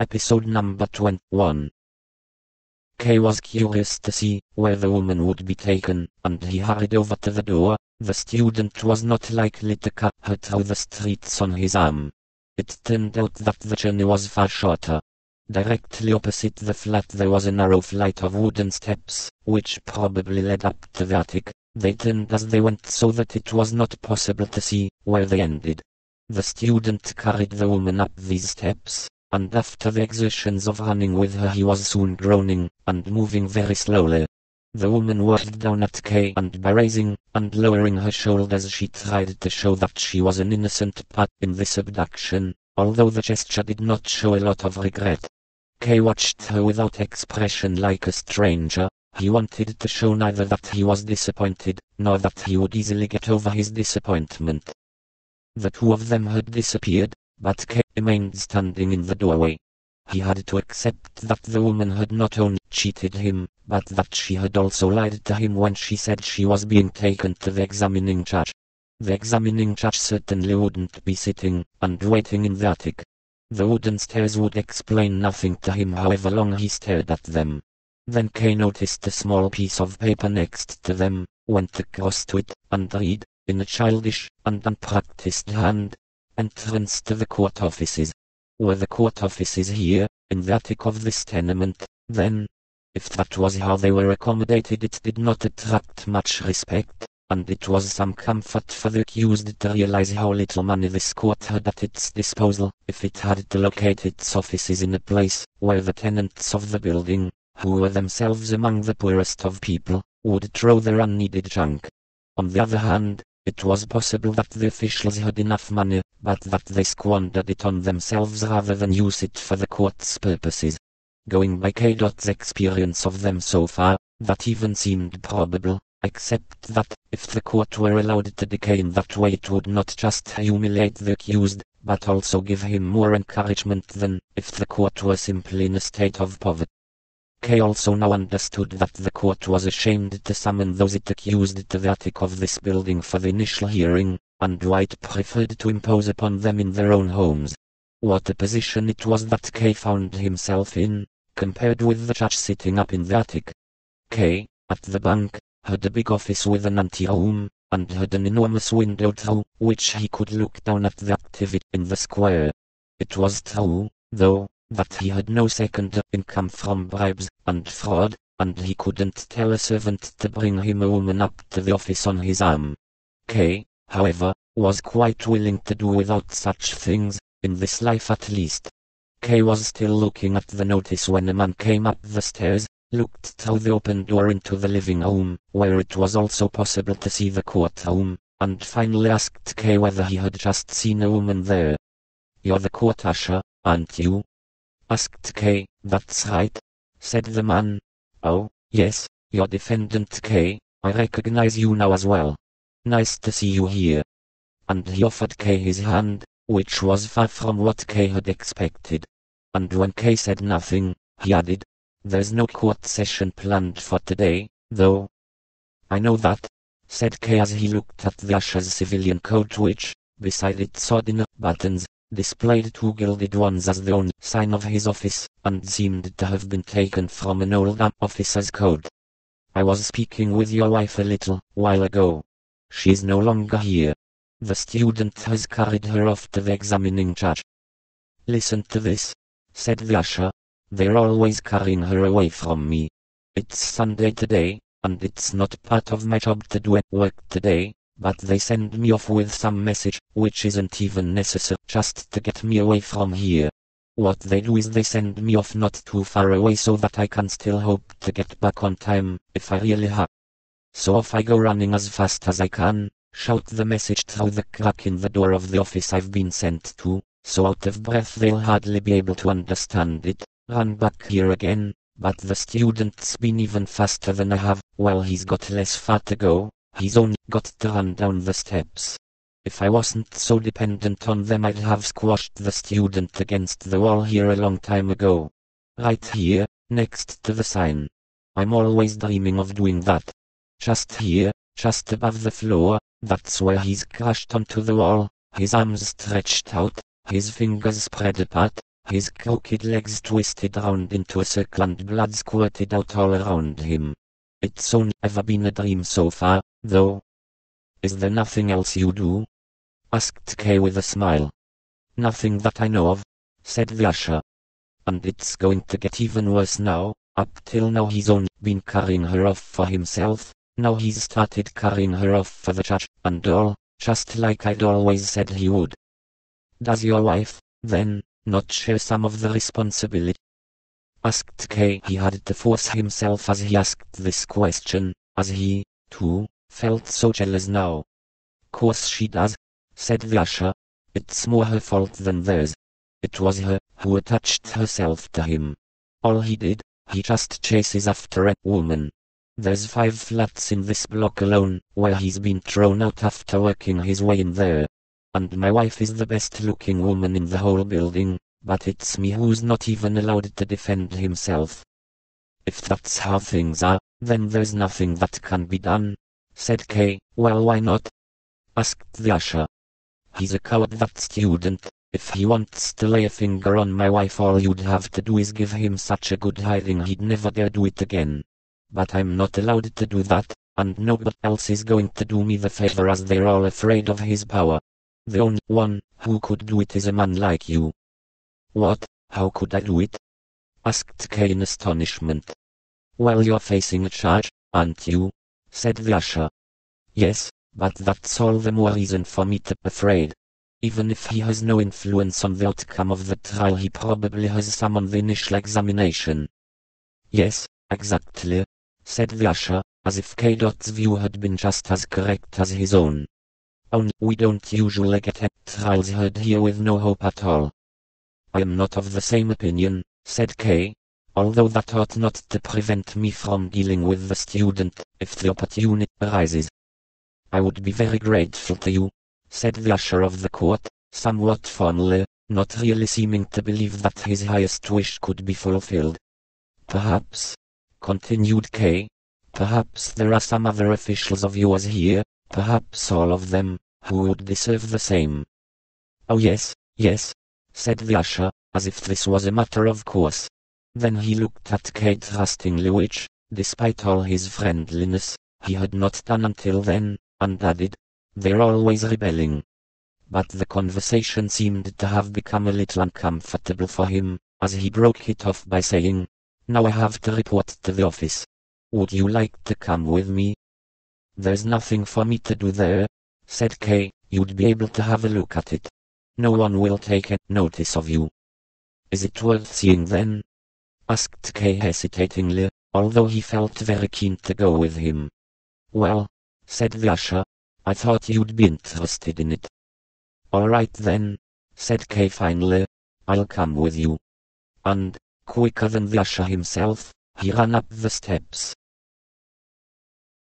Episode number 21. Kay was curious to see where the woman would be taken, and he hurried over to the door. The student was not likely to cut her through the streets on his arm. It turned out that the journey was far shorter. Directly opposite the flat there was a narrow flight of wooden steps, which probably led up to the attic. They turned as they went so that it was not possible to see where they ended. The student carried the woman up these steps, and after the exertions of running with her he was soon groaning, and moving very slowly. The woman worked down at Kay, and by raising and lowering her shoulders she tried to show that she was an innocent part in this abduction, although the gesture did not show a lot of regret. Kay watched her without expression like a stranger. He wanted to show neither that he was disappointed, nor that he would easily get over his disappointment. The two of them had disappeared, but Kay remained standing in the doorway. He had to accept that the woman had not only cheated him, but that she had also lied to him when she said she was being taken to the examining judge. The examining judge certainly wouldn't be sitting and waiting in the attic. The wooden stairs would explain nothing to him however long he stared at them. Then Kay noticed a small piece of paper next to them, went across to it, and read, in a childish and unpracticed hand, "Entrance to the court offices." Were the court offices here, in the attic of this tenement, then? If that was how they were accommodated it did not attract much respect, and it was some comfort for the accused to realize how little money this court had at its disposal, if it had to locate its offices in a place where the tenants of the building, who were themselves among the poorest of people, would throw their unneeded junk. On the other hand, it was possible that the officials had enough money, but that they squandered it on themselves rather than use it for the court's purposes. Going by K.'s experience of them so far, that even seemed probable, except that, if the court were allowed to decay in that way it would not just humiliate the accused, but also give him more encouragement than if the court were simply in a state of poverty. Kay also now understood that the court was ashamed to summon those it accused to the attic of this building for the initial hearing, and White preferred to impose upon them in their own homes. What a position it was that Kay found himself in, compared with the judge sitting up in the attic. Kay, at the bank, had a big office with an anteroom, and had an enormous window through which he could look down at the activity in the square. It was true, though, that he had no second income from bribes and fraud, and he couldn't tell a servant to bring him a woman up to the office on his arm. Kay, however, was quite willing to do without such things, in this life at least. Kay was still looking at the notice when a man came up the stairs, looked through the open door into the living room, where it was also possible to see the courtroom, and finally asked Kay whether he had just seen a woman there. "You're the court usher, aren't you?" asked Kay. "That's right," said the man. "Oh, yes, you're defendant Kay, I recognize you now as well. Nice to see you here." And he offered Kay his hand, which was far from what Kay had expected. And when Kay said nothing, he added, "There's no court session planned for today, though." "I know that," said Kay as he looked at the usher's civilian coat which, beside its ordinary buttons, displayed two gilded ones as the only sign of his office, and seemed to have been taken from an old officer's coat. "I was speaking with your wife a little while ago. She's no longer here. The student has carried her off to the examining judge." "Listen to this," said the usher. "They're always carrying her away from me. It's Sunday today, and it's not part of my job to do work today, but they send me off with some message, which isn't even necessary, just to get me away from here. What they do is they send me off not too far away so that I can still hope to get back on time, if I really have. So off I go running as fast as I can, shout the message through the crack in the door of the office I've been sent to, so out of breath they'll hardly be able to understand it, run back here again, but the student's been even faster than I have. Well, he's got less far to go. He's only got to run down the steps. If I wasn't so dependent on them I'd have squashed the student against the wall here a long time ago. Right here, next to the sign. I'm always dreaming of doing that. Just here, just above the floor, that's where he's crashed onto the wall, his arms stretched out, his fingers spread apart, His crooked legs twisted round into a circle and blood squirted out all around him. It's only ever been a dream so far, though. Is there nothing else you do? Asked Kay with a smile. Nothing that I know of, said the usher. And it's going to get even worse now. Up till now he's only been carrying her off for himself, now he's started carrying her off for the church, and all, just like I'd always said he would. Does your wife, then, not share some of the responsibility? Asked Kay. He had to force himself as he asked this question, as he, too, felt so jealous now. Course she does, said the usher. It's more her fault than theirs. It was her who attached herself to him. All he did, he just chases after a woman. There's 5 flats in this block alone, where he's been thrown out after working his way in there. And my wife is the best looking woman in the whole building, but it's me who's not even allowed to defend himself. If that's how things are, then there's nothing that can be done, said Kay. Well, why not? Asked the usher. He's a coward, that student. If he wants to lay a finger on my wife, all you'd have to do is give him such a good hiding he'd never dare do it again. But I'm not allowed to do that, and nobody else is going to do me the favor, as they're all afraid of his power. The only one who could do it is a man like you. What? How could I do it? Asked Kay in astonishment. Well, you're facing a charge, aren't you? Said the usher. Yes, but that's all the more reason for me to be afraid. Even if he has no influence on the outcome of the trial, he probably has some on the initial examination. Yes, exactly, said the usher, as if K.'s view had been just as correct as his own. Only we don't usually get trials heard here with no hope at all. I am not of the same opinion, said Kay, although that ought not to prevent me from dealing with the student, if the opportunity arises. I would be very grateful to you, said the usher of the court, somewhat formally, not really seeming to believe that his highest wish could be fulfilled. Perhaps, continued Kay, perhaps there are some other officials of yours here, perhaps all of them, who would deserve the same. Oh yes, yes, said the usher, as if this was a matter of course. Then he looked at Kay trustingly, which, despite all his friendliness, he had not done until then, and added, they're always rebelling. But the conversation seemed to have become a little uncomfortable for him, as he broke it off by saying, now I have to report to the office. Would you like to come with me? There's nothing for me to do there, said Kay. You'd be able to have a look at it. No one will take any notice of you. Is it worth seeing then? Asked Kay hesitatingly, although he felt very keen to go with him. Well, said the usher, I thought you'd be interested in it. All right then, said Kay finally, I'll come with you. And, quicker than the usher himself, he ran up the steps.